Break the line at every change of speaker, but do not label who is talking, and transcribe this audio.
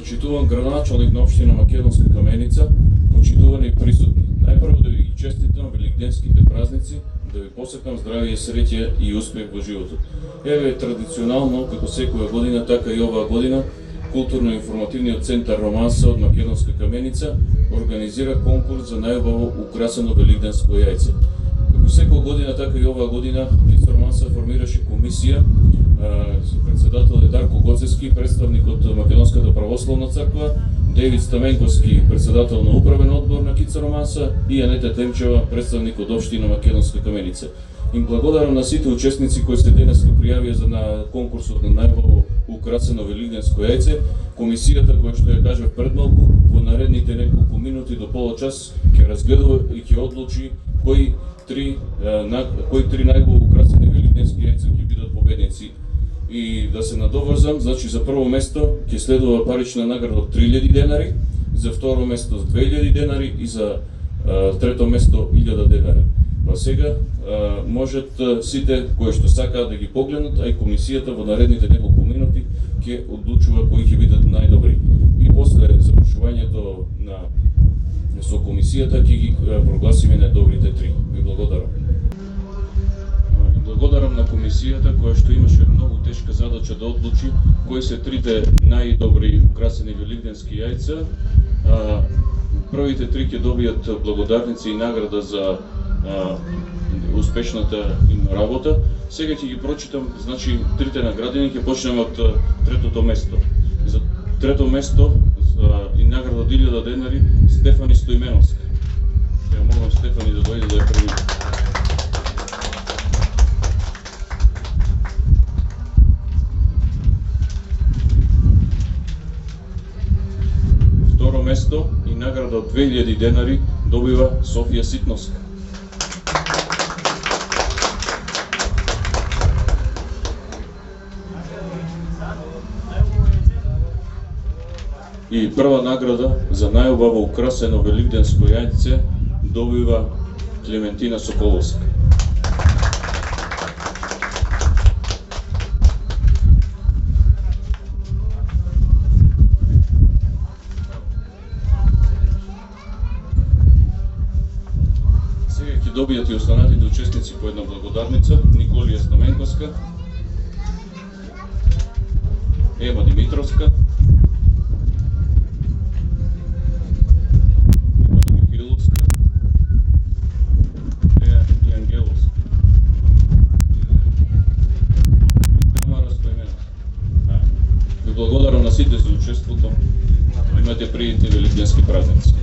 Почитуван градоначалник на општина Македонска Каменица, почитувани присутни. Најпрво да ви ги честитам великденските празници, да ви посакам здравје, среќа и успех во животот. Еве традиционално, како секоја година, така и оваа година, Културно-информативниот центар Романса од Македонска Каменица организира конкурс за најубаво украсено великденско јајце. Како секоја година, така и оваа година, КИЦ Романса формираше комисија, председател е Дарко Гоцевски, представник од Македонската православна црква, Девид Стаменковски, председател на управен одбор на КИЦ Романса и Анета Темчева, представник од општина Македонска Каменица. Им благодарам на сите учесници кои се денеска пријавија за на конкурсот на најубаво украсено великденско јајце. Комисијата, која што ја кажав пред малку, во наредните неколку минути до пола час ќе разгледува и ќе одлучи кои три најубаво украсени великденски јајца ќе бидат победници. И да се надоврзам, значи за прво место ќе следува парична награда од 3000 денари, за второ место 2000 денари и за трето место 1000 денари. Па сега можат сите кои што сакаат да ги погледнат, а и комисијата во наредните неколку минути ќе одлучува кои ќе бидат најдобри. И после завршувањето со комисијата ќе ги прогласиме најдобрите три. Ви благодарам. И благодарам на комисијата која што имаше многу тешка задача да одлучи кои се трите најдобри украсени великденски јајца. Првите три ќе добијат благодарници и награда за успешната им работа. Сега ќе ги прочитам, значи трите наградени, ќе почнеме од третото место. За трето место и награда од 1000 денари Стефани Стојменовска. Ја молам Стефани да дојде да ја прими. Второ место и награда од 2000 денари добива Софија Ситновска. И прва награда за најубаво украсено великденско јајце добива Клементина Соколовска. Сега ќе добијат и останатите учесници по една благодарница: Николија Стаменковска, Ема Димитровска, благодарам на сите за учеството. Имате пријатни великденски празници.